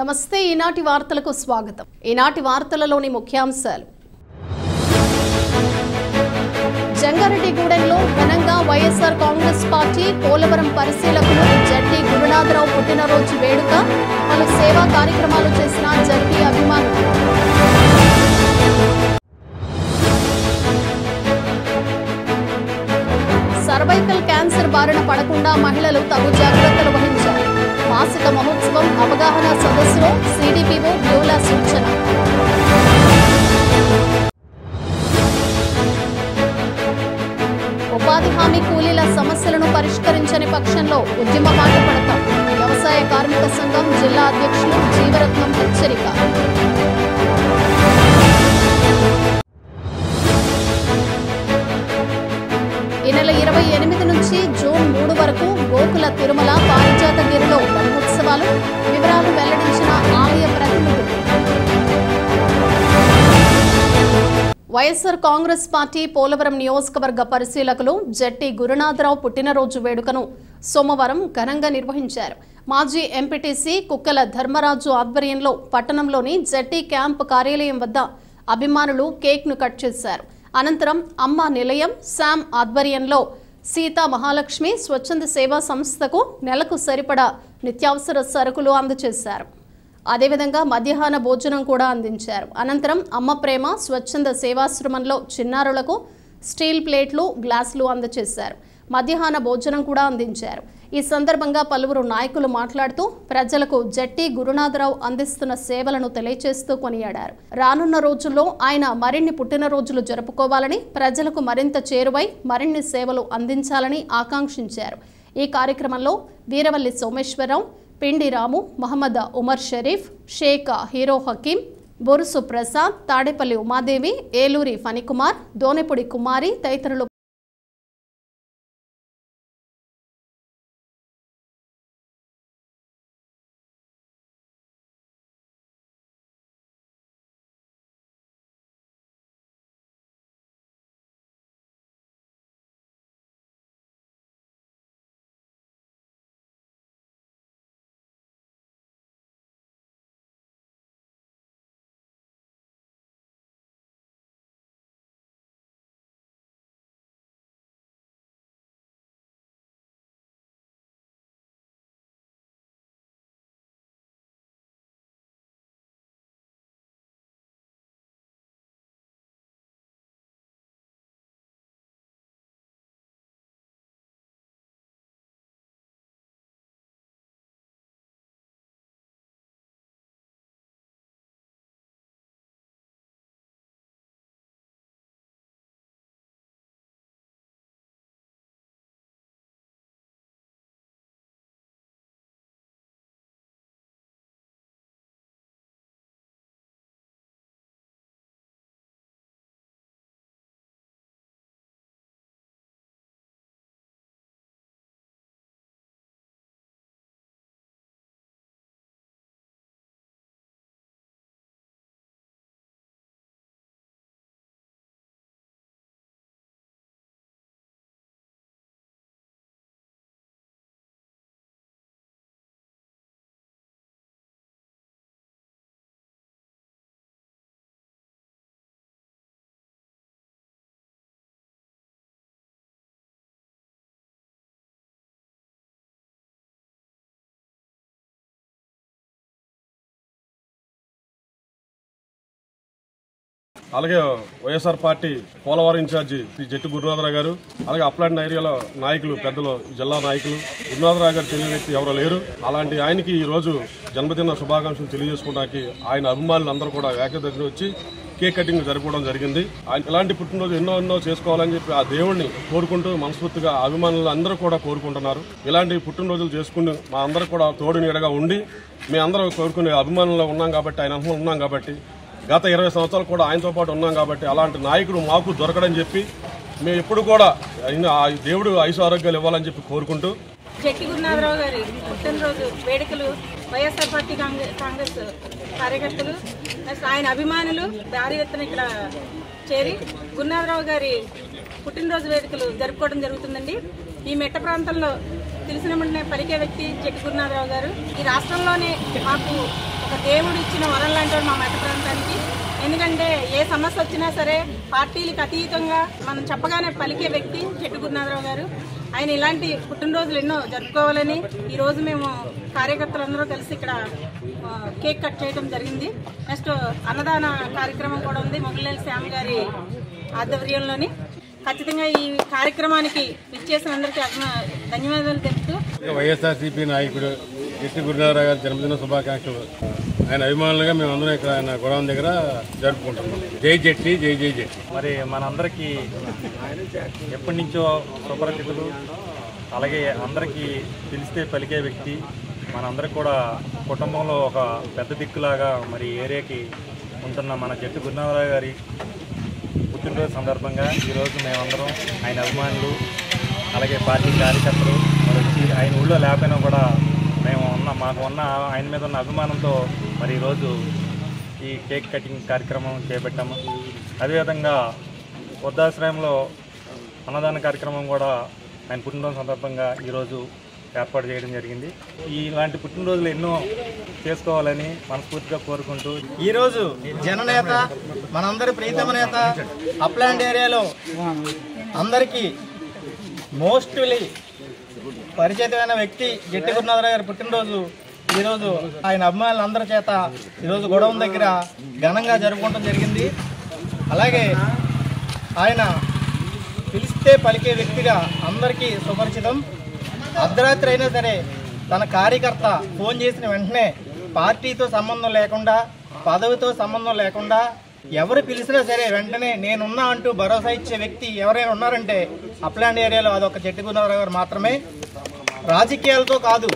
నమస్తే ఈనాటి వార్తలకు స్వాగతం. ఈనాటి వార్తలలోని ముఖ్యాంశాలు. జంగారెడ్డిగూడెంలో ఘనంగా వైఎస్ఆర్ కాంగ్రెస్ పార్టీ పోలవరం పరిశీలకులు జట్టి గురునాథరావు పుట్టినరోజు వేడుక, పలు సేవా కార్యక్రమాలు చేసిన జట్టి అభిమానులు. సర్వైకల్ క్యాన్సర్ బారిన పడకుండా మహిళలు తగు జాగ్రత్తలు వహించాలి. మాసిక మహోత్సవం అవగాహన సదస్సులో సిడిపిఓ బ్యూలా సూచన. ఉపాధి హామీ కూలీల సమస్యలను పరిష్కరించని పక్షంలో ఉద్యమ బాట పడతాం. వ్యవసాయ కార్మిక సంఘం జిల్లా అధ్యక్షులు జీవరత్నం హెచ్చరిక. ఈ నెల 28 నుంచి జూన్ 3 వరకు గోకుల తిరుమల పారిజాతగిరిలో బ్రహ్మోత్సవాలు, వివరాలు వెల్లడించిన ఆలయ ప్రతినిధులు. వైఎస్ఆర్ కాంగ్రెస్ పార్టీ పోలవరం నియోజకవర్గ పరిశీలకులు జట్టి గురునాథరావు పుట్టినరోజు వేడుకను సోమవారం ఘనంగా నిర్వహించారు. మాజీ ఎంపీటీసీ కుక్కల ధర్మరాజు ఆధ్వర్యంలో పట్టణంలోని జట్టి క్యాంప్ కార్యాలయం వద్ద అభిమానులు కేక్ను కట్ చేశారు. అనంతరం అమ్మ నిలయం శామ్ ఆధ్వర్యంలో సీతా మహాలక్ష్మి స్వచ్ఛంద సేవా సంస్థకు నెలకు సరిపడా నిత్యావసర సరుకులు అందజేశారు. అదేవిధంగా మధ్యాహ్న భోజనం కూడా అందించారు. అనంతరం అమ్మ ప్రేమ స్వచ్ఛంద సేవాశ్రమంలో చిన్నారులకు స్టీల్ ప్లేట్లు, గ్లాసులు అందజేశారు. మధ్యాహ్న భోజనం కూడా అందించారు. ఈ సందర్భంగా పలువురు నాయకులు మాట్లాడుతూ ప్రజలకు జట్టి గురునాథరావు అందిస్తున్న సేవలను తెలియజేస్తూ కొనియాడారు. రానున్న రోజుల్లో ఆయన మరిన్ని పుట్టినరోజులు జరుపుకోవాలని, ప్రజలకు మరింత చేరువై మరిన్ని సేవలు అందించాలని ఆకాంక్షించారు. ఈ కార్యక్రమంలో వీరవల్లి సోమేశ్వరరావు, పిండి రాము, మహమ్మద్ ఉమర్ షరీఫ్, షేక్ హీరో హకీం, బొరుసు ప్రసాద్, తాడేపల్లి ఉమాదేవి, ఏలూరి ఫణికుమార్, దోనెపుడి కుమారి తదితరులు. అలాగే వైఎస్ఆర్ పార్టీ పోలవరం ఇన్ఛార్జి శ్రీ జట్టి గురునాథరావు గారు, అలాగే అప్లాంటి ఏరియాలో నాయకులు, పెద్దలు, జిల్లా నాయకులు, గురునాథరావు గారు తెలియని వ్యక్తి ఎవరో లేరు. అలాంటి ఆయనకి ఈ రోజు జన్మదిన శుభాకాంక్షలు తెలియజేసుకోవడానికి ఆయన అభిమానులు అందరూ కూడా ఏక దగ్గర వచ్చి కేక్ కటింగ్ జరుపుకోవడం జరిగింది. ఆయన ఇలాంటి పుట్టినరోజు ఎన్నో చేసుకోవాలని చెప్పి ఆ దేవుడిని కోరుకుంటూ మనస్ఫూర్తిగా అభిమానులు అందరూ కూడా కోరుకుంటున్నారు. ఇలాంటి పుట్టినరోజులు చేసుకుని మా అందరూ కూడా తోడు నీడగా ఉండి మీ అందరూ కోరుకునే అభిమానులు ఉన్నాం కాబట్టి, ఆయన అనుభవం ఉన్నాం కాబట్టి, గత 20 సంవత్సరాలు కూడా ఆయనతో పాటు ఉన్నాం కాబట్టి అలాంటి నాయకుడు మాకు దొరకడని చెప్పి మేము ఎప్పుడు కూడా దేవుడు ఆయుష ఆరోగ్యాలు ఇవ్వాలని చెప్పి కోరుకుంటూ జట్టి గురునాథరావు గారి పుట్టినరోజు వేడుకలు వైఎస్ఆర్ పార్టీ కాంగ్రెస్ కార్యకర్తలు, ఆయన అభిమానులు భారీ ఎత్తున ఇక్కడ చేరి గురునాథరావు గారి పుట్టినరోజు వేడుకలు జరుపుకోవడం జరుగుతుందండి. ఈ మెట్ట ప్రాంతంలో పిలిచిన వెంటనే పలికే వ్యక్తి జట్టి గురునాథరావు గారు. ఈ రాష్ట్రంలోనే మాకు ఒక దేవుడు ఇచ్చిన వరం లాంటి మా మెట్ట ప్రాంతానికి. ఎందుకంటే ఏ సమస్య వచ్చినా సరే పార్టీలకు అతీతంగా మనం చెప్పగానే పలికే వ్యక్తి జట్టి గురునాథరావు గారు. ఆయన ఇలాంటి పుట్టినరోజులు ఎన్నో జరుపుకోవాలని ఈరోజు మేము కార్యకర్తలందరూ కలిసి ఇక్కడ కేక్ కట్ చేయడం జరిగింది. నెక్స్ట్ అన్నదాన కార్యక్రమం కూడా ఉంది మొగలేని శ్యామ్ గారి ఆధ్వర్యంలోని. ఖచ్చితంగా ఈ కార్యక్రమానికి విచ్చేసిన అందరికీ ధన్యవాదాలు తెలుపుతూ వైఎస్ఆర్సీపీ నాయకుడు జట్టి గురునాథరావు గారి జన్మదిన శుభాకాంక్షలు. ఆయన అభిమానులుగా మేము అందరం ఇక్కడ ఆయన గొడవ దగ్గర జరుపుకుంటున్నాం. జై జట్టి, జై జై జట్టి. మరి మనందరికీ ఎప్పటి నుంచో సుపరిచితులు, అలాగే అందరికీ పిలిస్తే పలికే వ్యక్తి, మనందరికి కూడా కుటుంబంలో ఒక పెద్ద దిక్కులాగా మరి ఏరియాకి ఉంటున్న మన జట్టి గురునాథరావు గారి పుట్టినరోజు సందర్భంగా ఈరోజు మేమందరం ఆయన అభిమానులు, అలాగే పార్టీ కార్యకర్తలు మరి వచ్చి ఆయన ఊళ్ళో లేకపోయినా కూడా మాకు ఉన్న ఆయన మీద ఉన్న అభిమానంతో మరి ఈరోజు ఈ కేక్ కటింగ్ కార్యక్రమం చేపట్టాము. అదేవిధంగా వృద్ధాశ్రయంలో అన్నదాన కార్యక్రమం కూడా ఆయన పుట్టినరోజు సందర్భంగా ఈరోజు ఏర్పాటు చేయడం జరిగింది. ఇలాంటి పుట్టినరోజులు ఎన్నో చేసుకోవాలని మనస్ఫూర్తిగా కోరుకుంటూ ఈరోజు జననేత, మనందరి ప్రీతమ నేత, అప్లాండ్ ఏరియాలో అందరికీ మోస్ట్లీ పరిచితమైన వ్యక్తి జట్టి గురునాథరావు గారి పుట్టినరోజు ఈరోజు ఆయన అభిమానులందరి చేత ఈరోజు గొడవ దగ్గర ఘనంగా జరుపుకోవడం జరిగింది. అలాగే ఆయన పిలిస్తే పలికే వ్యక్తిగా అందరికీ సుపరిచితం. అర్ధరాత్రి అయినా సరే తన కార్యకర్త ఫోన్ చేసిన వెంటనే పార్టీతో సంబంధం లేకుండా, పదవితో సంబంధం లేకుండా ఎవరు పిలిచినా సరే వెంటనే నేనున్నా అంటూ భరోసా ఇచ్చే వ్యక్తి ఎవరైనా ఉన్నారంటే అప్లాండ్ ఏరియాలో అదొక జట్టి గురునాథరావు గారు మాత్రమే. రాజకీయాలతో కాదు,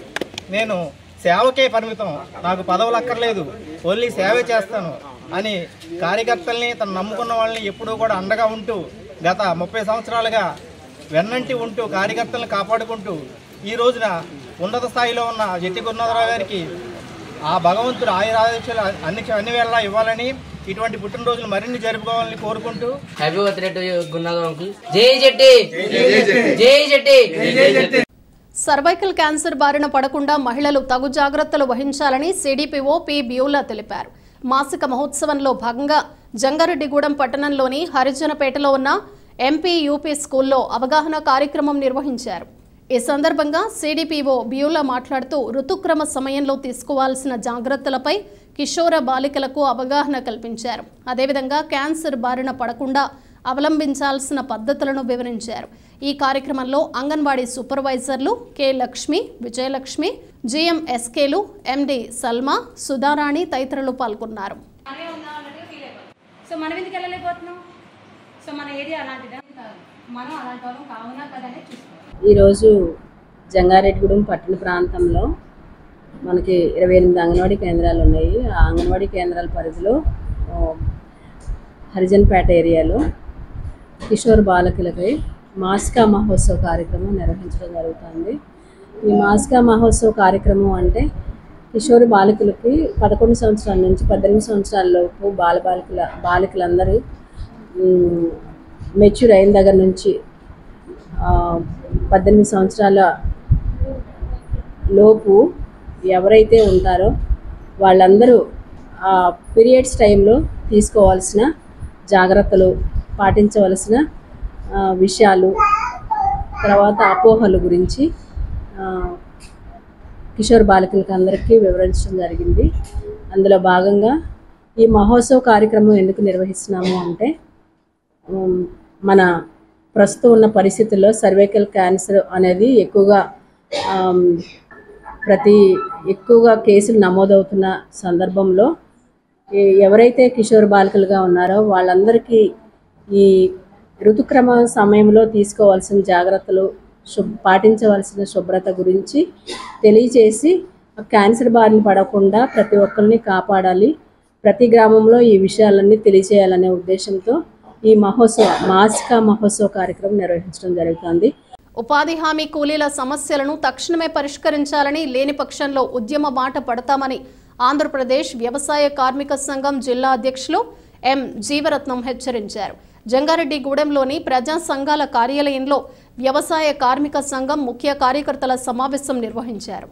నేను సేవకే పరిమితం, నాకు పదవులు అక్కర్లేదు, ఓన్లీ సేవే చేస్తాను అని కార్యకర్తల్ని, తను నమ్ముకున్న వాళ్ళని ఎప్పుడూ కూడా అండగా ఉంటూ గత 30 సంవత్సరాలుగా వెన్నంటి ఉంటూ కార్యకర్తలను కాపాడుకుంటూ ఈ రోజున ఉన్నత స్థాయిలో ఉన్న జట్టి గురునాథరావు గారికి ఆ భగవంతుడు ఆయురారోగ్యాలు అన్ని వేళలా ఇవ్వాలని, ఇటువంటి పుట్టినరోజులు మరిన్ని జరుపుకోవాలని కోరుకుంటూ happy birthday to Gurunatha Rao uncle. జై జట్టి, జై జట్టి. సర్వైకల్ క్యాన్సర్ బారిన పడకుండా మహిళలు తగు జాగ్రత్తలు వహించాలని సిడిపిఓ పి బ్యూలా తెలిపారు. మాసిక మహోత్సవంలో భాగంగా జంగారెడ్డిగూడెం పట్టణంలోని హరిజనపేటలో ఉన్న ఎంపీ యూపీ స్కూల్లో అవగాహన కార్యక్రమం నిర్వహించారు. ఈ సందర్భంగా సిడిపిఓ బ్యూలా మాట్లాడుతూ ఋతుక్రమ సమయంలో తీసుకోవాల్సిన జాగ్రత్తలపై కిషోర బాలికలకు అవగాహన కల్పించారు. అదేవిధంగా క్యాన్సర్ బారిన పడకుండా అవలంబించాల్సిన పద్ధతులను వివరించారు. ఈ కార్యక్రమంలో అంగన్వాడీ సూపర్వైజర్లు కె లక్ష్మి, విజయలక్ష్మి, జిఎంఎస్కేలు, ఎండి సల్మా, సుధారాణి తదితరులు పాల్గొన్నారు. సో మనం ఎందుకు వెళ్ళలేకపోతున్నాం? సో మన ఏరియా అలాంటిదా? మనం అలాంటి వాళ్ళం కావునా కదనే చూసుకోవాలి. ఈరోజు జంగారెడ్డిగూడెం పట్టణ ప్రాంతంలో మనకి 28 అంగన్వాడీ కేంద్రాలు ఉన్నాయి. ఆ అంగన్వాడీ కేంద్రాల పరిధిలో హరిజన్పేట ఏరియాలో కిషోర్ బాలకులపై మాసికా మహోత్సవ కార్యక్రమం నిర్వహించడం జరుగుతుంది. ఈ మాసికా మహోత్సవ కార్యక్రమం అంటే కిషోర్ బాలికలకి 11 సంవత్సరాల నుంచి 18 సంవత్సరాల లోపు బాలికలందరూ మెచ్యూర్ అయిన దగ్గర నుంచి 18 సంవత్సరాల లోపు ఎవరైతే ఉంటారో వాళ్ళందరూ ఆ పీరియడ్స్ టైంలో తీసుకోవాల్సిన జాగ్రత్తలు, పాటించవలసిన విషయాలు, తర్వాత అపోహల గురించి కిషోర్ బాలికలకు అందరికీ వివరించడం జరిగింది. అందులో భాగంగా ఈ మహోత్సవ కార్యక్రమం ఎందుకు నిర్వహిస్తున్నాము అంటే మన ప్రస్తుతం ఉన్న పరిస్థితుల్లో సర్వైకల్ క్యాన్సర్ అనేది ఎక్కువగా కేసులు నమోదవుతున్న సందర్భంలో ఎవరైతే కిషోర్ బాలికలుగా ఉన్నారో వాళ్ళందరికీ ఈ ఋతుక్రమ సమయంలో తీసుకోవాల్సిన జాగ్రత్తలు, పాటించవలసిన శుభ్రత గురించి తెలియచేసి క్యాన్సర్ బారిన పడకుండా ప్రతి ఒక్కరిని కాపాడాలి, ప్రతి గ్రామంలో ఈ విషయాలన్నీ తెలియచేయాలనే ఉద్దేశంతో ఈ మాసికా మహోత్సవ కార్యక్రమం నిర్వహించడం జరుగుతుంది. ఉపాధి హామీ కూలీల సమస్యలను తక్షణమే పరిష్కరించాలని, లేని పక్షంలో ఉద్యమ బాట పడతామని ఆంధ్రప్రదేశ్ వ్యవసాయ కార్మిక సంఘం జిల్లా అధ్యక్షులు ఎం జీవరత్నం హెచ్చరించారు. జంగారెడ్డిగూడెంలోని ప్రజా సంఘాల కార్యాలయంలో వ్యవసాయ కార్మిక సంఘం ముఖ్య కార్యకర్తల సమావేశం నిర్వహించారు.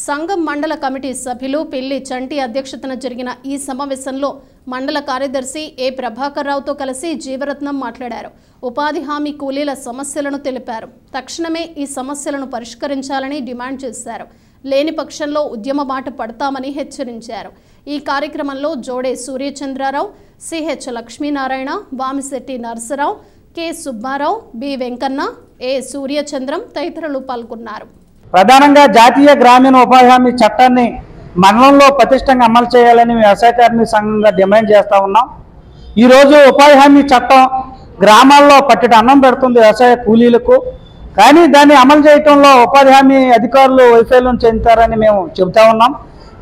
సంఘం మండల కమిటీ సభ్యులు పిల్లి చంటి అధ్యక్షతన జరిగిన ఈ సమావేశంలో మండల కార్యదర్శి ఏ ప్రభాకర్ రావుతో కలిసి జీవరత్నం మాట్లాడారు. ఉపాధి హామీ కూలీల సమస్యలను తెలిపారు. తక్షణమే ఈ సమస్యలను పరిష్కరించాలని డిమాండ్ చేశారు. లేని పక్షంలో ఉద్యమ బాట పడతామని హెచ్చరించారు. ఈ కార్యక్రమంలో Jode Suryachandrarao, CH Lakshminarayana, Vamisetti Narasarao, K Subbarao, B Venkanna, A Suryachandram తదితరులు పాల్గొన్నారు. ప్రధానంగా జాతీయ గ్రామీణ ఉపాధి హామీ చట్టాన్ని మండలంలో పటిష్టంగా అమలు చేయాలని వ్యవసాయ కార్మిక సంఘంగా డిమాండ్ చేస్తూ ఉన్నాం. ఈరోజు ఉపాధి హామీ చట్టం గ్రామాల్లో పట్టెడు అన్నం పెడుతుంది వ్యవసాయ కూలీలకు. కానీ దాన్ని అమలు చేయడంలో ఉపాధి హామీ అధికారులు వైఫల్యం చెందుతారని మేము చెబుతా ఉన్నాం.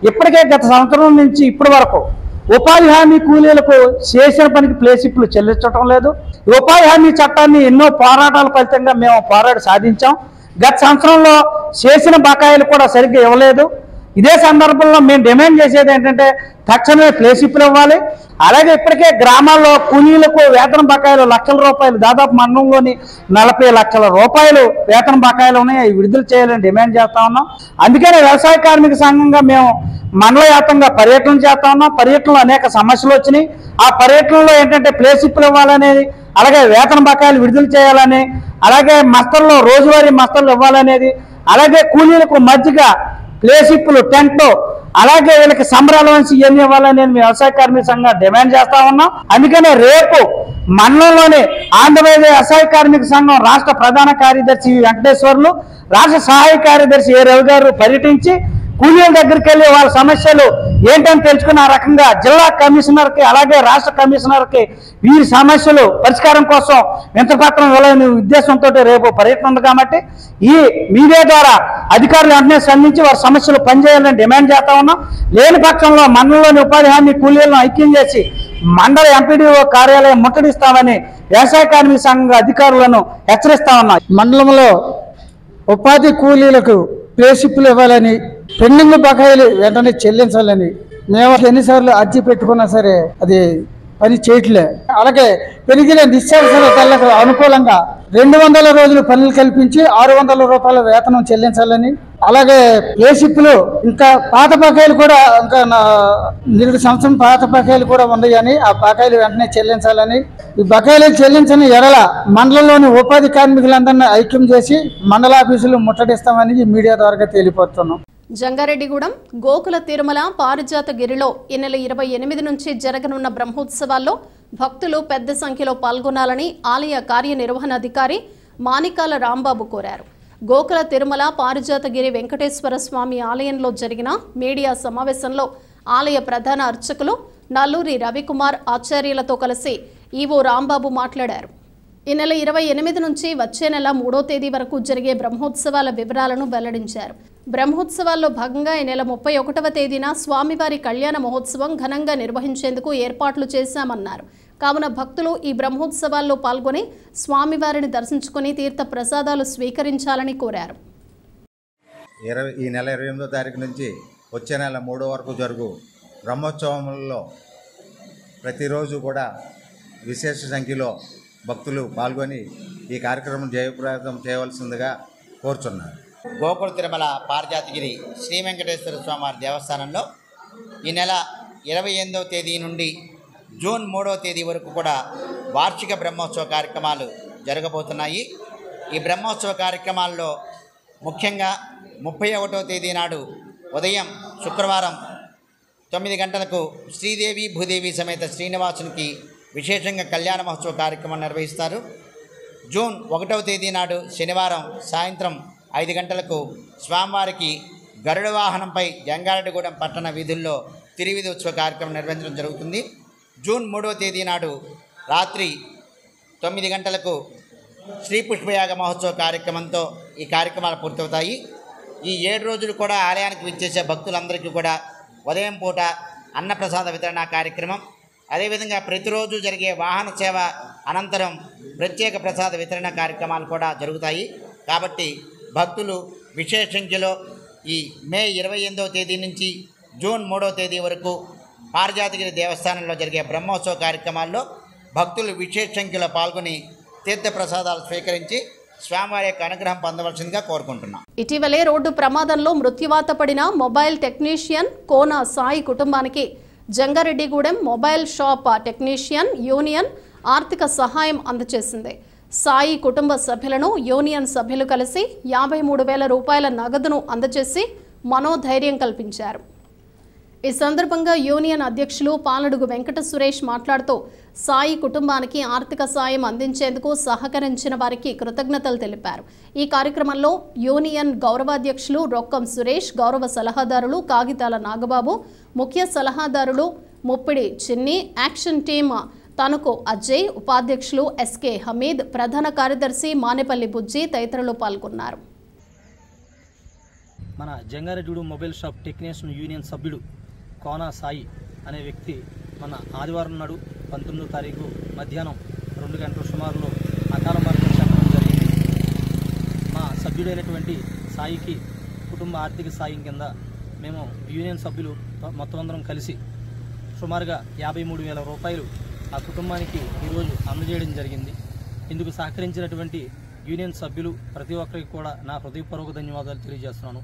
ఇప్పటికే గత సంవత్సరం నుంచి ఇప్పటి వరకు ఉపాధి హామీ కూలీలకు చేసిన పనికి ప్లేసిప్లు చెల్లించడం లేదు. ఉపాధి హామీ చట్టాన్ని ఎన్నో పోరాటాల ఫలితంగా మేము పోరాడి సాధించాం. గత సంవత్సరంలో చేసిన బకాయిలు కూడా సరిగ్గా ఇవ్వలేదు. ఇదే సందర్భంలో మేము డిమాండ్ చేసేది ఏంటంటే తక్షణమే ప్లేసిప్లు ఇవ్వాలి. అలాగే ఇప్పటికే గ్రామాల్లో కూలీలకు వేతన బకాయిలు లక్షల రూపాయలు, దాదాపు మండలంలోని 40 లక్షల రూపాయలు వేతన బకాయిలు ఉన్నాయి. అవి విడుదల చేయాలని డిమాండ్ చేస్తా ఉన్నాం. అందుకనే వ్యవసాయ కార్మిక సంఘంగా మేము మండల వ్యాప్తంగా పర్యటన చేస్తా ఉన్నాం. పర్యటనలో అనేక సమస్యలు వచ్చినాయి. ఆ పర్యటనలో ఏంటంటే ప్లేసిప్లు ఇవ్వాలనేది, అలాగే వేతన బకాయిలు విడుదల చేయాలని, అలాగే మస్తల్లో రోజువారీ మస్తలు ఇవ్వాలనేది, అలాగే కూలీలకు మధ్యగా ప్లేసిప్లు, టెంట్, అలాగే వీళ్ళకి సంబరాలవన్స్ ఇవన్నీ ఇవ్వాలని వ్యవసాయ కార్మిక సంఘం డిమాండ్ చేస్తా ఉన్నాం. అందుకనే రేపు మండలంలోని ఆంధ్రప్రదేశ్ వ్యవసాయ కార్మిక సంఘం రాష్ట్ర ప్రధాన కార్యదర్శి వెంకటేశ్వర్లు, రాష్ట్ర సహాయ కార్యదర్శి ఏ రవి గారు పర్యటించి కూలీల దగ్గరికి వెళ్ళి వాళ్ళ సమస్యలు ఏంటని తెలుసుకున్న ఆ రకంగా జిల్లా కమిషనర్కి అలాగే రాష్ట్ర కమిషనర్కి వీరి సమస్యలు పరిష్కారం కోసం వింతపత్రం ఇవ్వాలనే ఉద్దేశంతో రేపు పర్యటన ఉంది. కాబట్టి ఈ మీడియా ద్వారా అధికారులు వెంటనే స్పందించి వారి సమస్యలు పనిచేయాలని డిమాండ్ చేస్తా ఉన్నాం. లేని పక్షంలో మండలంలోని ఉపాధి హామీ కూలీలను ఐక్యం చేసి మండల ఎంపీడీఓ కార్యాలయం ముట్టడిస్తామని వ్యవసాయ కార్మిక సంఘ అధికారులను హెచ్చరిస్తా ఉన్నాం. మండలంలో ఉపాధి కూలీలకు ప్లేసిప్లు ఇవ్వాలని, పెండింగ్ బకాయిలు వెంటనే చెల్లించాలని మేము ఎన్నిసార్లు అర్జీ పెట్టుకున్నా సరే అది పని చేయట్లే. అలాగే పెరిగిన నిత్యావసరాలకు అనుకూలంగా 200 రోజులు పనులు కల్పించి 600 రూపాయల వేతనం చెల్లించాలని, అలాగే ప్లేసిప్లు ఇంకా పాత బకాయిలు కూడా ఇంకా 2 సంవత్సరం పాత బకాయిలు కూడా ఉన్నాయని ఆ బకాయిలు వెంటనే చెల్లించాలని, ఈ బకాయిలు చెల్లించిన ఎడల మండలంలోని ఉపాధి కార్మికులందరినీ ఐక్యం చేసి మండల ఆఫీసులు ముట్టడిస్తామని మీడియా ద్వారా తెలియపరుస్తున్నాం. జంగారెడ్డిగూడెం గోకుల తిరుమల పారిజాతగిరిలో ఈ నెల 28 నుంచి జరగనున్న బ్రహ్మోత్సవాల్లో భక్తులు పెద్ద సంఖ్యలో పాల్గొనాలని ఆలయ కార్యనిర్వహణాధికారి మానికాల రాంబాబు కోరారు. గోకుల తిరుమల పారిజాతగిరి వెంకటేశ్వర స్వామి ఆలయంలో జరిగిన మీడియా సమావేశంలో ఆలయ ప్రధాన అర్చకులు నల్లూరి రవికుమార్ ఆచార్యులతో కలిసి ఈవో రాంబాబు మాట్లాడారు. ఈ నెల 28 నుంచి వచ్చే నెల 3వ తేదీ వరకు జరిగే బ్రహ్మోత్సవాల వివరాలను వెల్లడించారు. బ్రహ్మోత్సవాల్లో భాగంగా ఈ నెల 31వ తేదీన స్వామివారి కళ్యాణ మహోత్సవం ఘనంగా నిర్వహించేందుకు ఏర్పాట్లు చేశామన్నారు. కావున భక్తులు ఈ బ్రహ్మోత్సవాల్లో పాల్గొని స్వామివారిని దర్శించుకుని తీర్థ ప్రసాదాలు స్వీకరించాలని కోరారు. ఈ నెల 28వ తారీఖు నుంచి వచ్చే నెల 3వ వరకు జరుగు బ్రహ్మోత్సవంలో ప్రతిరోజు కూడా విశేష సంఖ్యలో భక్తులు పాల్గొని ఈ కార్యక్రమం జయప్రదం చేయవలసిందిగా కోరుచున్నారు. గోకుల తిరుమల పారిజాతగిరి శ్రీ వెంకటేశ్వర స్వామివారి దేవస్థానంలో ఈ నెల 28వ తేదీ నుండి జూన్ 3వ తేదీ వరకు కూడా వార్షిక బ్రహ్మోత్సవ కార్యక్రమాలు జరగబోతున్నాయి. ఈ బ్రహ్మోత్సవ కార్యక్రమాల్లో ముఖ్యంగా 31వ తేదీ నాడు ఉదయం శుక్రవారం 9 గంటలకు శ్రీదేవి భూదేవి సమేత శ్రీనివాసునికి విశేషంగా కళ్యాణ మహోత్సవ కార్యక్రమం నిర్వహిస్తారు. జూన్ 1వ తేదీ నాడు శనివారం సాయంత్రం 5 గంటలకు స్వామివారికి గరుడ వాహనంపై జంగారెడ్డిగూడెం పట్టణ వీధుల్లో తిరువీధి ఉత్సవ కార్యక్రమం నిర్వహించడం జరుగుతుంది. జూన్ 3వ తేదీ నాడు రాత్రి 9 గంటలకు శ్రీ పుష్పయాగ మహోత్సవ కార్యక్రమంతో ఈ కార్యక్రమాలు పూర్తవుతాయి. ఈ 7 రోజులు కూడా ఆలయానికి విచ్చేసే భక్తులందరికీ కూడా ఉదయం పూట అన్నప్రసాద వితరణ కార్యక్రమం, అదేవిధంగా ప్రతిరోజు జరిగే వాహన సేవ అనంతరం ప్రత్యేక ప్రసాద వితరణ కార్యక్రమాలు కూడా జరుగుతాయి. కాబట్టి భక్తులు విశేష సంఖ్యలో ఈ మే 28వ తేదీ నుంచి జూన్ 3వ తేదీ వరకు పారిజాతగిరి దేవస్థానంలో జరిగే బ్రహ్మోత్సవ కార్యక్రమాల్లో భక్తులు విశేష సంఖ్యలో పాల్గొని తీర్థ ప్రసాదాలు స్వీకరించి స్వామివారి యొక్క అనుగ్రహం పొందవలసిందిగా కోరుకుంటున్నాం. ఇటీవలే రోడ్డు ప్రమాదంలో మృత్యువాత పడిన మొబైల్ టెక్నీషియన్ కోన సాయి కుటుంబానికి Jangareddygudem mobile shop technician union ఆర్థిక సహాయం అందజేసింది. సాయి కుటుంబ సభ్యులను యూనియన్ సభ్యులు కలిసి 53,000 రూపాయల నగదును అందజేసి మనోధైర్యం కల్పించారు. ఈ సందర్భంగా యూనియన్ అధ్యక్షులు పాలడుగు వెంకట సురేష్ మాట్లాడుతూ సాయి కుటుంబానికి ఆర్థిక సాయం అందించేందుకు సహకరించిన వారికి కృతజ్ఞతలు తెలిపారు. ఈ కార్యక్రమంలో యూనియన్ గౌరవాధ్యక్షులు రొక్కం సురేష్, గౌరవ సలహాదారులు కాగితాల నాగబాబు, ముఖ్య సలహాదారులు ముప్పిడి చిన్ని, యాక్షన్ టీమ్ తనుకు అజయ్, ఉపాధ్యక్షులు ఎస్కే హమీద్, ప్రధాన కార్యదర్శి మానేపల్లి బుజ్జి తదితరులు పాల్గొన్నారు. మన Jangareddy mobile shop technician union సభ్యుడు కోన సాయి అనే వ్యక్తి మన ఆదివారం నాడు 19వ తారీఖు మధ్యాహ్నం 2 గంటల సుమారులో అకాల మరణం చెందడం జరిగింది. మా సభ్యుడైనటువంటి సాయికి కుటుంబ ఆర్థిక సాయం కింద మేము యూనియన్ సభ్యులు మొత్తం అందరం కలిసి సుమారుగా 53,000 రూపాయలు ఆ కుటుంబానికి ఈరోజు అందజేయడం జరిగింది. ఇందుకు సహకరించినటువంటి యూనియన్ సభ్యులు ప్రతి ఒక్కరికి కూడా నా హృదయపూర్వక ధన్యవాదాలు తెలియజేస్తున్నాను.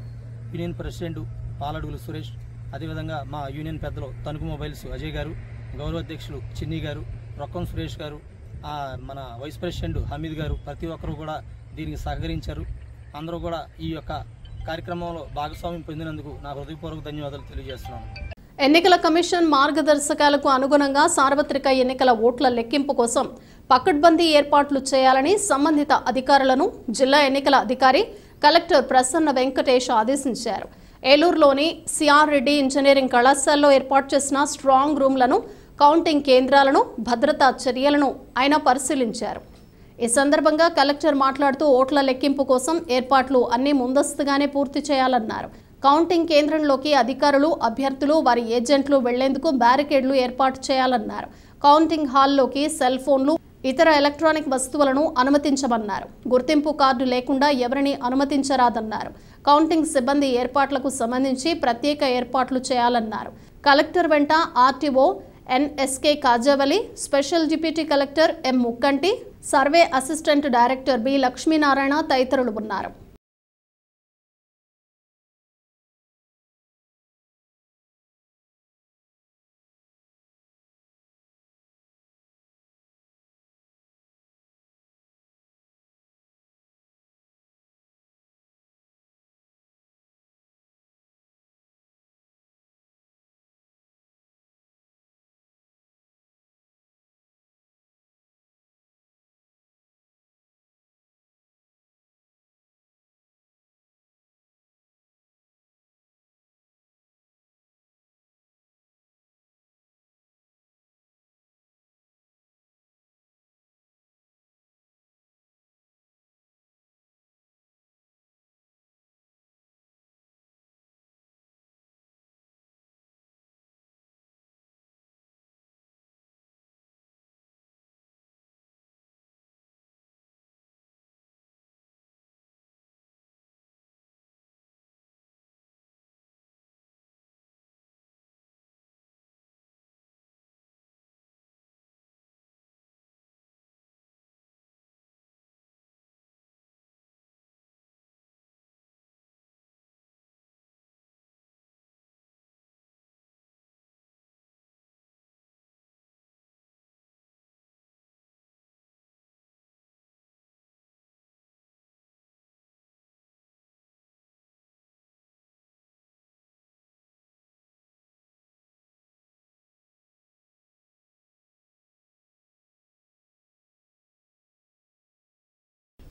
యూనియన్ ప్రెసిడెంట్ పాలడుగులు సురేష్, అదేవిధంగా మా యూనియన్ పెద్దలు తణుకు మొబైల్స్ అజయ్ గారు, గౌరవాధ్యక్షులు చిన్ని గారు, రొక్కం సురేష్ గారు, మన వైస్ ప్రెసిడెంట్ హమీద్ గారు ప్రతి ఒక్కరు కూడా దీనికి సహకరించారు. అందరూ కూడా ఈ యొక్క కార్యక్రమంలో భాగస్వామ్యం పొందినందుకు నా హృదయపూర్వక ధన్యవాదాలు తెలియజేస్తున్నాను. ఎన్నికల కమిషన్ మార్గదర్శకాలకు అనుగుణంగా సార్వత్రిక ఎన్నికల ఓట్ల లెక్కింపు కోసం పకడ్బందీ ఏర్పాట్లు చేయాలని సంబంధిత అధికారులను జిల్లా ఎన్నికల అధికారి కలెక్టర్ ప్రసన్న వెంకటేష్ ఆదేశించారు. ఏలూరులోని సిఆర్ రెడ్డి ఇంజనీరింగ్ కళాశాలలో ఏర్పాటు చేసిన స్ట్రాంగ్ రూమ్లను, కౌంటింగ్ కేంద్రాలను, భద్రతా చర్యలను ఆయన పరిశీలించారు. ఈ సందర్భంగా కలెక్టర్ మాట్లాడుతూ ఓట్ల లెక్కింపు కోసం ఏర్పాట్లు అన్ని ముందస్తుగానే పూర్తి చేయాలన్నారు. కౌంటింగ్ కేంద్రంలోకి అధికారులు, అభ్యర్థులు, వారి ఏజెంట్లు వెళ్లేందుకు బ్యారికేడ్లు ఏర్పాటు చేయాలన్నారు. కౌంటింగ్ హాల్లోకి సెల్ ఫోన్లు, ఇతర ఎలక్ట్రానిక్ వస్తువులను అనుమతించమన్నారు. గుర్తింపు కార్డు లేకుండా ఎవరిని అనుమతించరాదన్నారు. కౌంటింగ్ సిబ్బంది ఏర్పాట్లకు సంబంధించి ప్రత్యేక ఏర్పాట్లు చేయాలన్నారు. కలెక్టర్ వెంట RTO NSK Kajavali, special deputy collector M Mukkanti, survey assistant director B Lakshminarayana తదితరులు ఉన్నారు.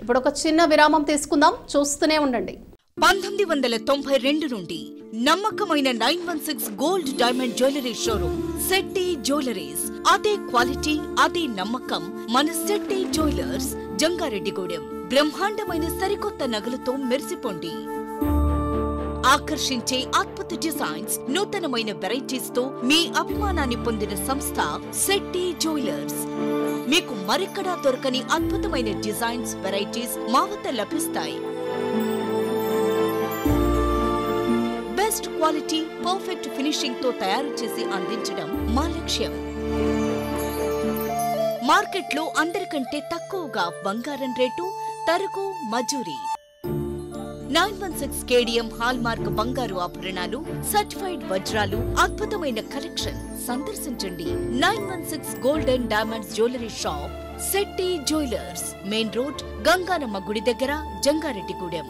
ఇప్పుడు ఒక చిన్న విరామం తీసుకుందాం, చూస్తూనే ఉండండి. 1992 నుండి నమ్మకమైన 916 gold diamond jewellery showroom Shetty jewelleries. అదే క్వాలిటీ, అదే నమ్మకం మన శెట్టి జ్యువెలర్స్, జంగారెడ్డిగూడెం. బ్రహ్మాండమైన సరికొత్త నగలతో మెరిసిపోండి. ఆకర్షించే అద్భుత డిజైన్స్, నూతనమైన వెరైటీస్ తో మీ అభిమానాన్ని పొందిన సంస్థ శెట్టి జ్యువెలర్స్. మీకు మరెక్కడా దొరకని అద్భుతమైన డిజైన్స్, వెరైటీస్ మా వద్ద లభిస్తాయి. బెస్ట్ క్వాలిటీ, పర్ఫెక్ట్ ఫినిషింగ్ తో తయారు చేసి అందించడం మా లక్ష్యం. మార్కెట్లో అందరికంటే తక్కువగా బంగారం రేటు, తరకు మజూరి 916 కేడిఎం హాల్మార్క్ బంగారు ఆభరణాలు, సర్టిఫైడ్ వజ్రాలు, అద్భుతమైన కలెక్షన్. సందర్శించండి 916 golden diamonds jewellery shop, Shetty jewellers, main road, Ganganamma గుడి దగ్గర, జంగారెడ్డిగూడెం.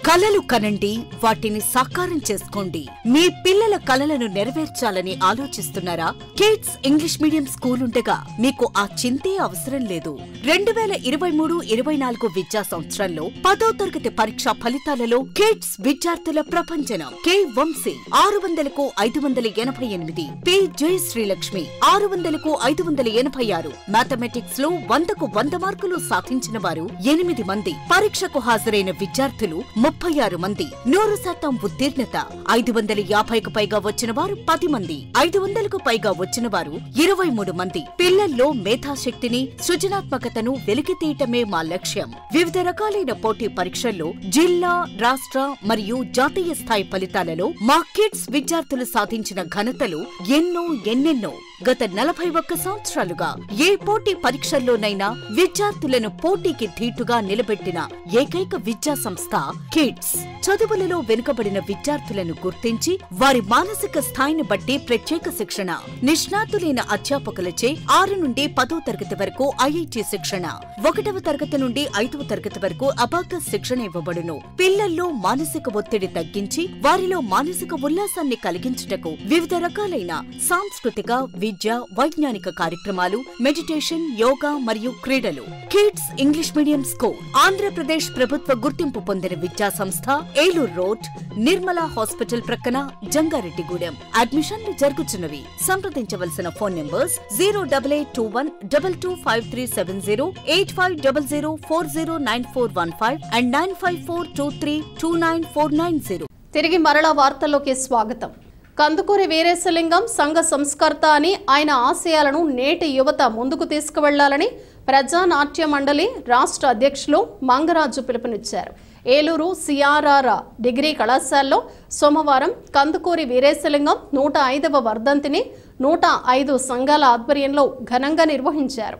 కలలు కనండి, వాటిని సాకారం చేసుకోండి. మీ పిల్లల కలలను నెరవేర్చాలని ఆలోచిస్తున్నారా? కిడ్స్ ఇంగ్లీష్ మీడియం స్కూల్ ఉండగా మీకు ఆ చింతే అవసరం లేదు. 2023-24 విద్యా సంవత్సరంలో 10వ తరగతి పరీక్షా ఫలితాలలో కిడ్స్ విద్యార్థుల ప్రపంచనం. కె వంశీ 600కు 588, పి జయశ్రీలక్ష్మి 600కు 586. మ్యాథమెటిక్స్ లో 100కు 100 మార్కులు సాధించిన వారు 8 మంది. పరీక్షకు హాజరైన విద్యార్థులు 36 మంది. 100% ఉత్తీర్ణత. 550కు పైగా వచ్చిన వారు 10 మంది. 500కు పైగా వచ్చిన వారు 23 మంది. పిల్లల్లో మేధాశక్తిని, సృజనాత్మకతను వెలికితీయటమే మా లక్ష్యం. వివిధ రకాలైన పోటీ పరీక్షల్లో జిల్లా, రాష్ట్ర మరియు జాతీయ స్థాయి ఫలితాలలో మా కిడ్స్ విద్యార్థులు సాధించిన ఘనతలు ఎన్నెన్నో. గత 41 సంవత్సరాలుగా ఏ పోటీ పరీక్షల్లోనైనా విద్యార్థులను పోటీకి ధీటుగా నిలబెట్టిన ఏకైక విద్యా సంస్థ కిడ్స్. చదువులలో వెనుకబడిన విద్యార్థులను గుర్తించి వారి మానసిక స్థాయిని బట్టి ప్రత్యేక శిక్షణ, నిష్ణాతులైన అధ్యాపకులచే 6 నుండి 10వ తరగతి వరకు ఐఐటి శిక్షణ, 1వ తరగతి నుండి 5వ తరగతి వరకు అబాకస్ శిక్షణ ఇవ్వబడును. పిల్లల్లో మానసిక ఒత్తిడి తగ్గించి వారిలో మానసిక ఉల్లాసాన్ని కలిగించుటకు వివిధ రకాలైన సాంస్కృతిక, విద్య, వైజ్ఞానిక కార్యక్రమాలు, మెడిటేషన్, యోగా మరియు క్రీడలు. Kids English medium school Andhra Pradesh ప్రభుత్వ గుర్తింపు పొందిన విద్యా సంస్థ, ఏలూరు రోడ్, నిర్మలా హాస్పిటల్ ప్రక్కన, జంగారెడ్డిగూడెం. అడ్మిషన్లు జరుగుతున్నవి. సంప్రదించవలసిన ఫోన్ నంబర్స్ 08821225370, 8500409415 and 9542329490. తిరిగి మరలా వార్తల్లోకి స్వాగతం. కందుకూరి వీరేశలింగం సంఘ సంస్కర్త అని, ఆయన ఆశయాలను నేటి యువత ముందుకు తీసుకువెళ్లాలని ప్రజానాట్య మండలి రాష్ట్ర అధ్యక్షులు మంగరాజు పిలుపునిచ్చారు. ఏలూరు సిఆర్ఆర్ డిగ్రీ కళాశాలలో సోమవారం కందుకూరి వీరేశలింగం 105వ వర్ధంతిని 105 సంఘాల ఆధ్వర్యంలో ఘనంగా నిర్వహించారు.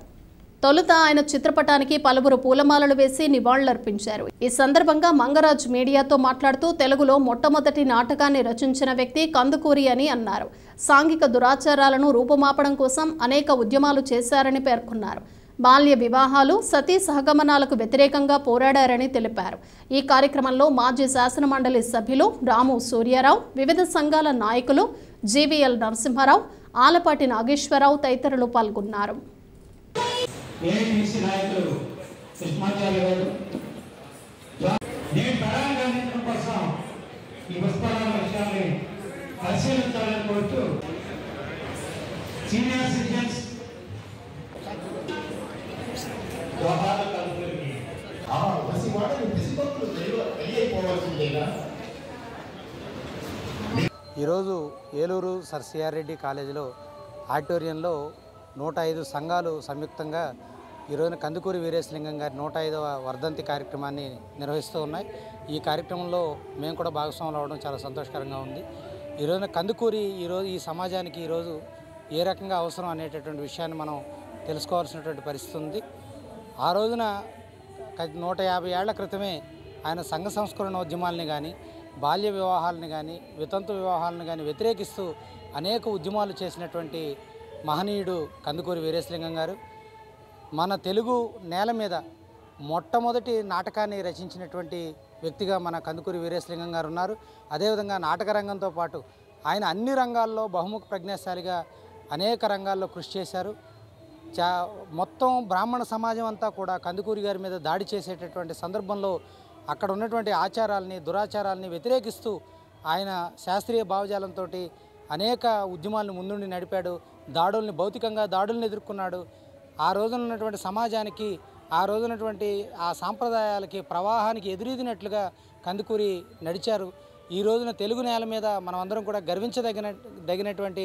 తొలుత ఆయన చిత్రపటానికి పలువురు పూలమాలలు వేసి నివాళులర్పించారు. ఈ సందర్భంగా మంగరాజు మీడియాతో మాట్లాడుతూ తెలుగులో మొట్టమొదటి నాటకాన్ని రచించిన వ్యక్తి కందుకూరి అని అన్నారు. సాంఘిక దురాచారాలను రూపుమాపడం కోసం అనేక ఉద్యమాలు చేశారని పేర్కొన్నారు. బాల్య వివాహాలు, సతీ సహగమనాలకు వ్యతిరేకంగా పోరాడారని తెలిపారు. ఈ కార్యక్రమంలో మాజీ శాసనమండలి సభ్యులు రాము సూర్యారావు, వివిధ సంఘాల నాయకులు జీవీఎల్ నరసింహారావు, ఆలపాటి నాగేశ్వరరావు తదితరులు పాల్గొన్నారు. ఏఐటీసీ నాయకులు కృష్ణాచార్య గారు నేను తరాన్ని అందించడం కోసం ఈ పుష్పాల విషయాన్ని పరిశీలించాలని కోరుతూ సీనియర్ సిటిజన్స్ ఈరోజు ఏలూరు సర్ సిఆర్ రెడ్డి కాలేజీలో ఆడిటోరియంలో 105 సంఘాలు సంయుక్తంగా ఈరోజున కందుకూరి వీరేశలింగం గారి 105వ వర్ధంతి కార్యక్రమాన్ని నిర్వహిస్తూ ఉన్నాయి. ఈ కార్యక్రమంలో మేము కూడా భాగస్వాములు అవ్వడం చాలా సంతోషకరంగా ఉంది. ఈరోజున కందుకూరి ఈ సమాజానికి ఈరోజు ఏ రకంగా అవసరం అనేటటువంటి విషయాన్ని మనం తెలుసుకోవాల్సినటువంటి పరిస్థితి ఉంది. ఆ రోజున 150 ఏళ్ల క్రితమే ఆయన సంఘ సంస్కరణ ఉద్యమాలని కానీ, బాల్య వివాహాలను కానీ, వితంతు వివాహాలను కానీ వ్యతిరేకిస్తూ అనేక ఉద్యమాలు చేసినటువంటి మహనీయుడు కందుకూరి వీరేశలింగం గారు. మన తెలుగు నేల మీద మొట్టమొదటి నాటకాన్ని రచించినటువంటి వ్యక్తిగా మన కందుకూరి వీరేశలింగం గారు ఉన్నారు. అదేవిధంగా నాటక రంగంతో పాటు ఆయన అన్ని రంగాల్లో బహుముఖ ప్రజ్ఞాశాలిగా అనేక రంగాల్లో కృషి చేశారు. మొత్తం బ్రాహ్మణ సమాజం అంతా కూడా కందుకూరి గారి మీద దాడి చేసేటటువంటి సందర్భంలో అక్కడ ఉన్నటువంటి ఆచారాలని, దురాచారాలని వ్యతిరేకిస్తూ ఆయన శాస్త్రీయ భావజాలంతో అనేక ఉద్యమాలను ముందుండి నడిపాడు. భౌతికంగా దాడులను ఎదుర్కొన్నాడు. ఆ రోజున ఉన్నటువంటి సమాజానికి, ఆ రోజునటువంటి ఆ సాంప్రదాయాలకి, ప్రవాహానికి ఎదురీదినట్లుగా కందుకూరి నడిచారు. ఈ రోజున తెలుగు నేల మీద మనం అందరం కూడా గర్వించదగినటువంటి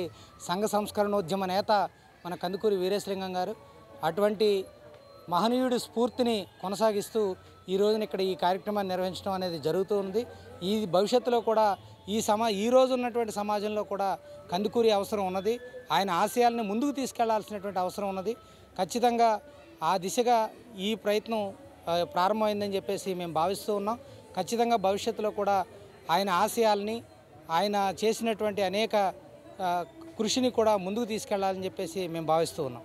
సంఘ సంస్కరణోద్యమ నేత మన కందుకూరి వీరేశలింగం గారు. అటువంటి మహనీయుడి స్ఫూర్తిని కొనసాగిస్తూ ఈ రోజున ఇక్కడ ఈ కార్యక్రమాన్ని నిర్వహించడం అనేది జరుగుతూ ఉంది. ఈ భవిష్యత్తులో కూడా ఈ రోజు ఉన్నటువంటి సమాజంలో కూడా కందుకూరి అవసరం ఉన్నది. ఆయన ఆశయాలను ముందుకు తీసుకెళ్లాల్సినటువంటి అవసరం ఉన్నది. ఖచ్చితంగా ఆ దిశగా ఈ ప్రయత్నం ప్రారంభమైందని చెప్పేసి మేము భావిస్తూ ఉన్నాం. ఖచ్చితంగా భవిష్యత్తులో కూడా ఆయన ఆశయాల్ని, ఆయన చేసినటువంటి అనేక కృషిని కూడా ముందుకు తీసుకెళ్లాలని చెప్పేసి మేము భావిస్తూ ఉన్నాం.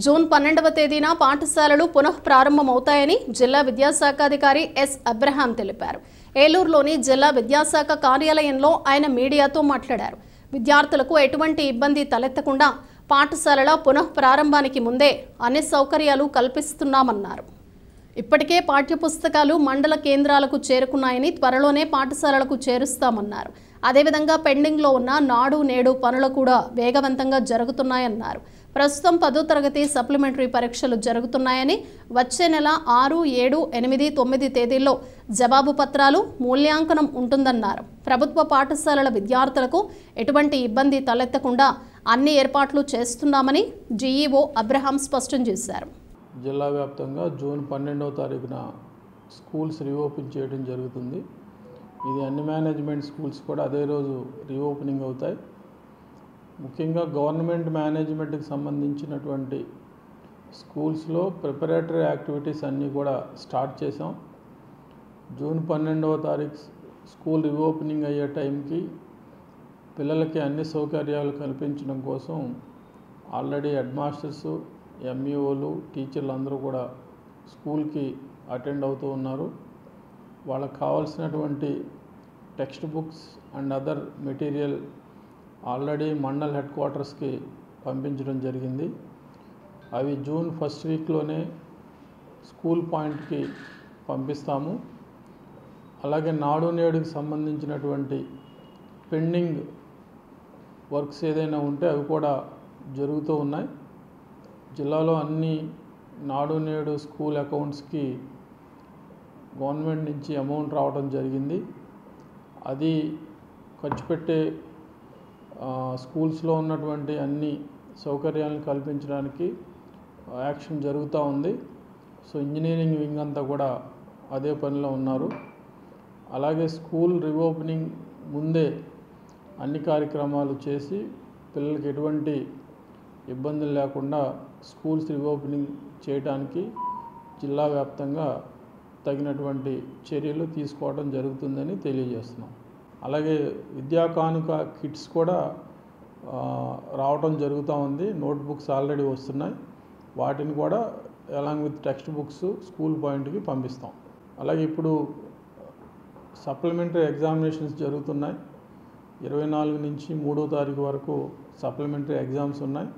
జూన్ 12వ తేదీన పాఠశాలలు పునః ప్రారంభమవుతాయని జిల్లా విద్యాశాఖ అధికారి ఎస్ అబ్రహాం తెలిపారు. ఏలూరులోని జిల్లా విద్యాశాఖ కార్యాలయంలో ఆయన మీడియాతో మాట్లాడారు. విద్యార్థులకు ఎటువంటి ఇబ్బంది తలెత్తకుండా పాఠశాలల పునః ప్రారంభానికి ముందే అన్ని సౌకర్యాలు కల్పిస్తున్నామన్నారు. ఇప్పటికే పాఠ్యపుస్తకాలు మండల కేంద్రాలకు చేరుకున్నాయని, త్వరలోనే పాఠశాలలకు చేరుస్తామన్నారు. అదేవిధంగా పెండింగ్లో ఉన్న నాడు నేడు పనులు కూడా వేగవంతంగా జరుగుతున్నాయన్నారు. ప్రస్తుతం 10వ తరగతి సప్లిమెంటరీ పరీక్షలు జరుగుతున్నాయని, వచ్చే నెల 6, 7, 8, 9 తేదీల్లో జవాబు పత్రాలు, మూల్యాంకనం ఉంటుందన్నారు. ప్రభుత్వ పాఠశాలల విద్యార్థులకు ఎటువంటి ఇబ్బంది తలెత్తకుండా అన్ని ఏర్పాట్లు చేస్తున్నామని జీఈఓ అబ్రహాం స్పష్టం చేశారు. జిల్లా వ్యాప్తంగా జూన్ 12వ తారీఖున స్కూల్స్ రీఓపెన్ చేయడం జరుగుతుంది. ఇది అన్ని మేనేజ్మెంట్ స్కూల్స్ కూడా అదే రోజు రీఓపెనింగ్ అవుతాయి. ముఖ్యంగా గవర్నమెంట్ మేనేజ్మెంట్కి సంబంధించినటువంటి స్కూల్స్లో ప్రిపరేటరీ యాక్టివిటీస్ అన్నీ కూడా స్టార్ట్ చేసాం. జూన్ 12వ తారీఖు స్కూల్ రీఓపెనింగ్ అయ్యే టైంకి పిల్లలకి అన్ని సౌకర్యాలు కల్పించడం కోసం ఆల్రెడీ హెడ్ మాస్టర్సు, ఎంఈఓలు, టీచర్లు అందరూ కూడా స్కూల్కి అటెండ్ అవుతూ ఉన్నారు. వాళ్ళకి కావాల్సినటువంటి textbooks and other material already mandal head క్వార్టర్స్కి పంపించడం జరిగింది. అవి జూన్ 1st వీక్లోనే స్కూల్ పాయింట్కి పంపిస్తాము. అలాగే నాడు నేడుకి సంబంధించినటువంటి పెండింగ్ వర్క్స్ ఏదైనా ఉంటే అవి కూడా జరుగుతూ ఉన్నాయి. జిల్లాలో అన్ని నాడు నేడు స్కూల్ అకౌంట్స్కి గవర్నమెంట్ నుంచి అమౌంట్ రావడం జరిగింది. అది ఖర్చు పెట్టే స్కూల్స్లో ఉన్నటువంటి అన్ని సౌకర్యాలను కల్పించడానికి యాక్షన్ జరుగుతూ ఉంది. సో ఇంజనీరింగ్ వింగ్ అంతా కూడా అదే పనిలో ఉన్నారు. అలాగే స్కూల్ రీఓపెనింగ్ ముందే అన్ని కార్యక్రమాలు చేసి పిల్లలకి ఎటువంటి ఇబ్బందులు లేకుండా స్కూల్స్ రీఓపెనింగ్ చేయడానికి జిల్లా వ్యాప్తంగా తగినటువంటి చర్యలు తీసుకోవడం జరుగుతుందని తెలియజేస్తున్నాం. అలాగే విద్యా కానుక కిట్స్ కూడా రావడం జరుగుతూ ఉంది. నోట్బుక్స్ ఆల్రెడీ వస్తున్నాయి. వాటిని కూడా along with text books school పాయింట్కి పంపిస్తాం. అలాగే ఇప్పుడు సప్లిమెంటరీ ఎగ్జామినేషన్స్ జరుగుతున్నాయి. 24 నుంచి 3వ తారీఖు వరకు సప్లిమెంటరీ ఎగ్జామ్స్ ఉన్నాయి.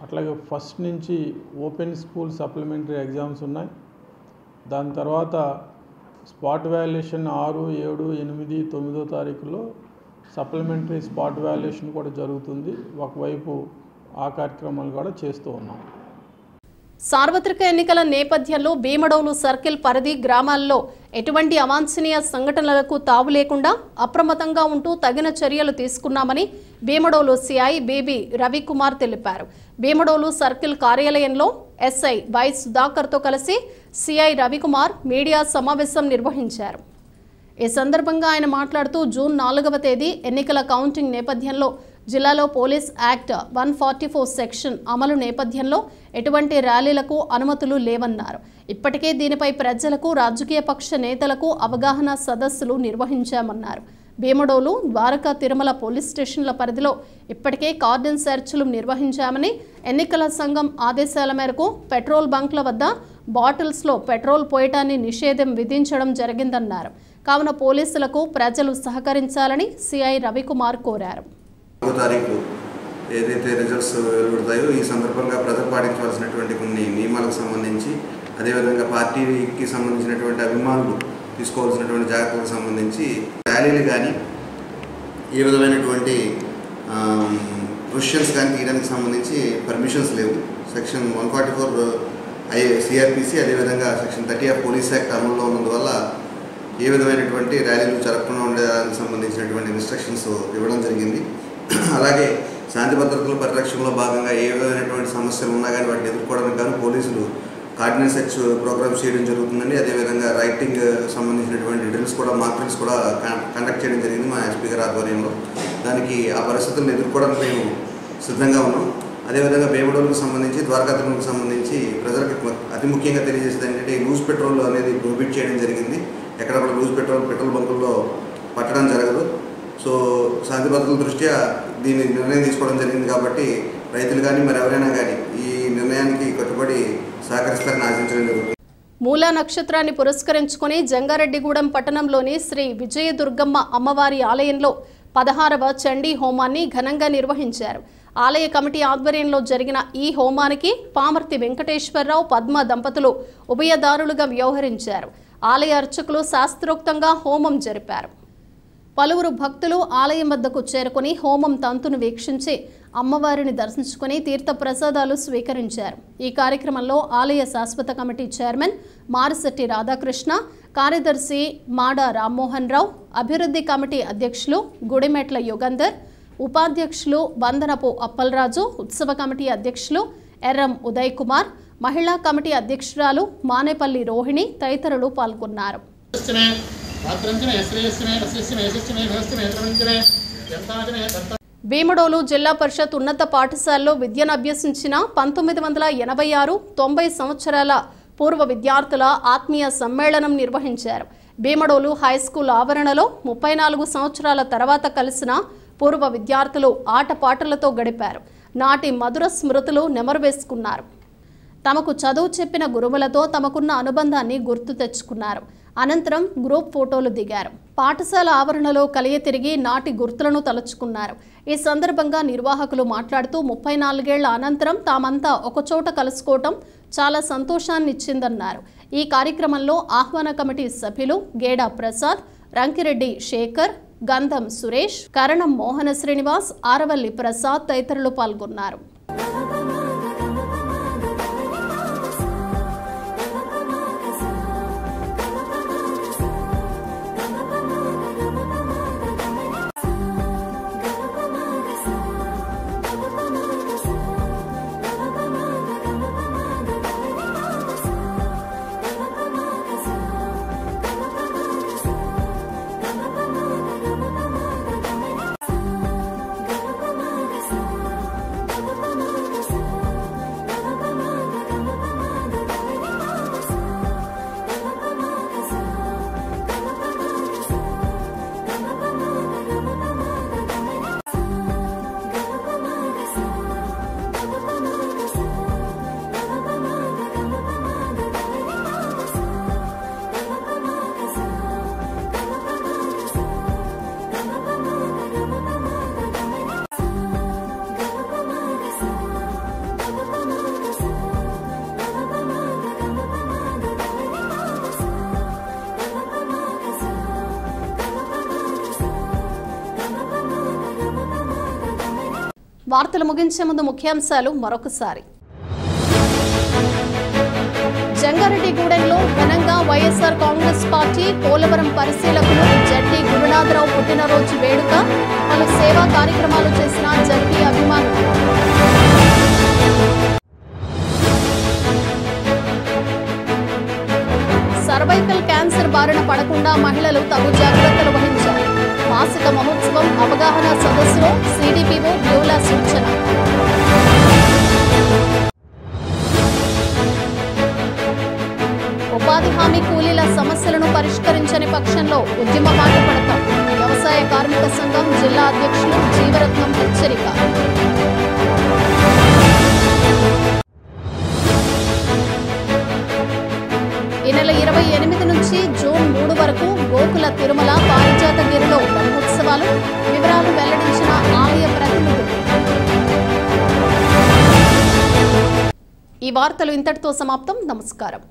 అట్లాగే 1st నుంచి ఓపెన్ స్కూల్ సప్లిమెంటరీ ఎగ్జామ్స్ ఉన్నాయి. దాని తర్వాత స్పాట్ వాల్యుయేషన్ 6, 7, 8, 9వ తారీఖులో సప్లిమెంటరీ స్పాట్ వాల్యుయేషన్ కూడా జరుగుతుంది. ఒకవైపు ఆ కార్యక్రమాలు కూడా చేస్తూ ఉన్నాం. సార్వత్రిక ఎన్నికల నేపథ్యంలో భీమడోలు సర్కిల్ పరిధి గ్రామాల్లో ఎటువంటి అవాంఛనీయ సంఘటనలకు తావు లేకుండా అప్రమత్తంగా ఉంటూ తగిన చర్యలు తీసుకున్నామని భీమడోలు సిఐ బీబీ రవికుమార్ తెలిపారు. భీమడోలు సర్కిల్ కార్యాలయంలో ఎస్ఐ వై సుధాకర్తో కలిసి సిఐ రవికుమార్ మీడియా సమావేశం నిర్వహించారు. ఈ సందర్భంగా ఆయన మాట్లాడుతూ జూన్ 4వ తేదీ ఎన్నికల కౌంటింగ్ నేపథ్యంలో జిల్లాలో పోలీస్ యాక్ట్ 144 సెక్షన్ అమలు నేపథ్యంలో ఎటువంటి ర్యాలీలకు అనుమతులు లేవన్నారు. ఇప్పటికే దీనిపై ప్రజలకు, రాజకీయ పక్ష నేతలకు అవగాహన సదస్సులు నిర్వహించామన్నారు. భీమడోలు, ద్వారకా, తిరుమల పోలీస్ స్టేషన్ల పరిధిలో ఇప్పటికే కార్డన్ సెర్చ్లు నిర్వహించామని, ఎన్నికల సంఘం ఆదేశాల మేరకు పెట్రోల్ బంక్ల వద్ద బాటిల్స్లో పెట్రోల్ పోయటాన్ని నిషేధం విధించడం జరిగిందన్నారు. కావున పోలీసులకు ప్రజలు సహకరించాలని సిఐ రవికుమార్ కోరారు. 4వ తారీఖు ఏదైతే రిజల్ట్స్ వెలువడతాయో ఈ సందర్భంగా ప్రజలు పాటించవలసినటువంటి కొన్ని నియమాలకు సంబంధించి, అదేవిధంగా పార్టీకి సంబంధించినటువంటి అభిమానులు తీసుకోవాల్సినటువంటి జాగ్రత్తలకు సంబంధించి ర్యాలీలు కానీ ఏ విధమైనటువంటి క్వశ్చన్స్ కానీ తీయడానికి సంబంధించి పర్మిషన్స్ లేవు. సెక్షన్ 144 సిఆర్పిసి, అదేవిధంగా సెక్షన్ 30 ఆఫ్ పోలీస్ యాక్ట్ అమల్లో ఉన్నందువల్ల ఏ విధమైనటువంటి ర్యాలీలు జరగకుండా ఉండేదానికి సంబంధించినటువంటి ఇన్స్ట్రక్షన్స్ ఇవ్వడం జరిగింది. అలాగే శాంతి భద్రతల పరిరక్షణలో భాగంగా ఏ విధమైనటువంటి సమస్యలు ఉన్నా కానీ వాటిని ఎదుర్కోవడానికి కానీ పోలీసులు కార్డినెన్స్ సెర్చ్ ప్రోగ్రామ్స్ చేయడం జరుగుతుందండి. అదేవిధంగా రైటింగ్ సంబంధించినటువంటి డ్రిల్స్ కూడా, మాక్ డ్రిల్స్ కూడా కండక్ట్ చేయడం జరిగింది మా ఎస్పీ గారి ఆధ్వర్యంలో. దానికి ఆ పరిస్థితులను ఎదుర్కోవడానికి మేము సిద్ధంగా ఉన్నాం. అదేవిధంగా వేముడోలకు సంబంధించి ద్వారకా తిరుమలకు సంబంధించి ప్రజలకు అతి ముఖ్యంగా తెలియజేసేది ఏంటంటే ఈ లూజ్ పెట్రోల్ అనేది ప్రొహిబిట్ చేయడం జరిగింది. ఎక్కడ కూడా లూజ్ పెట్రోల్ బంకుల్లో పట్టడం జరగదు. సో శాంతి భద్రతల దృష్ట్యా దీన్ని నిర్ణయం తీసుకోవడం జరిగింది కాబట్టి రైతులు కానీ మరి ఎవరైనా కానీ ఈ నిర్ణయానికి కట్టుబడి సహకరిస్తారని ఆశించడం జరుగుతుంది. మూలా నక్షత్రాన్ని పురస్కరించుకుని జంగారెడ్డిగూడెం పట్టణంలోని శ్రీ విజయదుర్గమ్మ అమ్మవారి ఆలయంలో 16వ చండీ హోమాన్ని ఘనంగా నిర్వహించారు. ఆలయ కమిటీ ఆధ్వర్యంలో జరిగిన ఈ హోమానికి పామర్తి వెంకటేశ్వరరావు, పద్మ దంపతులు ఉభయదారులుగా వ్యవహరించారు. ఆలయ అర్చకులు శాస్త్రోక్తంగా హోమం జరిపారు. పలువురు భక్తులు ఆలయం వద్దకు చేరుకుని హోమం తంతును వీక్షించి అమ్మవారిని దర్శించుకుని తీర్థప్రసాదాలు స్వీకరించారు. ఈ కార్యక్రమంలో ఆలయ శాశ్వత కమిటీ చైర్మన్ మారిశెట్టి రాధాకృష్ణ, కార్యదర్శి మాడ రామ్మోహన్ రావు, అభివృద్ధి కమిటీ అధ్యక్షులు గుడిమెట్ల యుగంధర్, ఉపాధ్యక్షులు వందనపు అప్పలరాజు, ఉత్సవ కమిటీ అధ్యక్షులు ఎర్రం ఉదయ్ కుమార్, మహిళా కమిటీ అధ్యక్షురాలు మానేపల్లి రోహిణి తదితరులు పాల్గొన్నారు. భీమడోలు జిల్లా పరిషత్ ఉన్నత పాఠశాలలో విద్యను అభ్యసించిన 1986-90 సంవత్సరాల పూర్వ విద్యార్థుల ఆత్మీయ సమ్మేళనం నిర్వహించారు. భీమడోలు హైస్కూల్ ఆవరణలో 34 సంవత్సరాల తర్వాత కలిసిన పూర్వ విద్యార్థులు ఆటపాటలతో గడిపారు. నాటి మధుర స్మృతులు నెమరువేసుకున్నారు. తమకు చదువు చెప్పిన గురువులతో తమకున్న అనుబంధాన్ని గుర్తు తెచ్చుకున్నారు. అనంతరం గ్రూప్ ఫోటోలు దిగారు. పాఠశాల ఆవరణలో కలియ తిరిగి నాటి గుర్తులను తలుచుకున్నారు. ఈ సందర్భంగా నిర్వాహకులు మాట్లాడుతూ 34 ఏళ్ల అనంతరం తామంతా ఒకచోట కలుసుకోవటం చాలా సంతోషాన్నిచ్చిందన్నారు. ఈ కార్యక్రమంలో ఆహ్వాన కమిటీ సభ్యులు గేడా ప్రసాద్, రంకిరెడ్డి శేఖర్, గంధం సురేష్, కరణం మోహన శ్రీనివాస్, ఆరవల్లి ప్రసాద్ తదితరులు పాల్గొన్నారు. వార్తలు ముగించే ముందు ముఖ్యాంశాలు మరొకసారి. జంగారెడ్డిగూడెంలో ఘనంగా వైఎస్ఆర్ కాంగ్రెస్ పార్టీ పోలవరం పరిశీలకులు జడ్డి గురునాథరావు పుట్టినరోజు వేడుక, పలు సేవా కార్యక్రమాలు చేసిన జడ్పీ అభిమానులు. సర్వైకల్ క్యాన్సర్ బారిన పడకుండా మహిళలు తగు జాగ్రత్తలు వహించారు. మాసిక మహోత్సవం అవగాహన సదస్సులో సిడిపిఓ బ్యూలా సూచన. ఉపాధి హామీ కూలీల సమస్యలను పరిష్కరించని పక్షంలో ఉద్యమ బాట పడతాం. వ్యవసాయ కార్మిక సంఘం జిల్లా అధ్యక్షులు జీవరత్నం హెచ్చరిక. ఈ నెల 28 నుంచి జూన్ 3 వరకు గోకుల తిరుమల పారిజాతగిరిలో బ్రహ్మోత్సవాలు. వివరాలు వెల్లడించిన ఆలయ ప్రతినిధులు. ఈ వార్తలు ఇంతటితో సమాప్తం. నమస్కారం.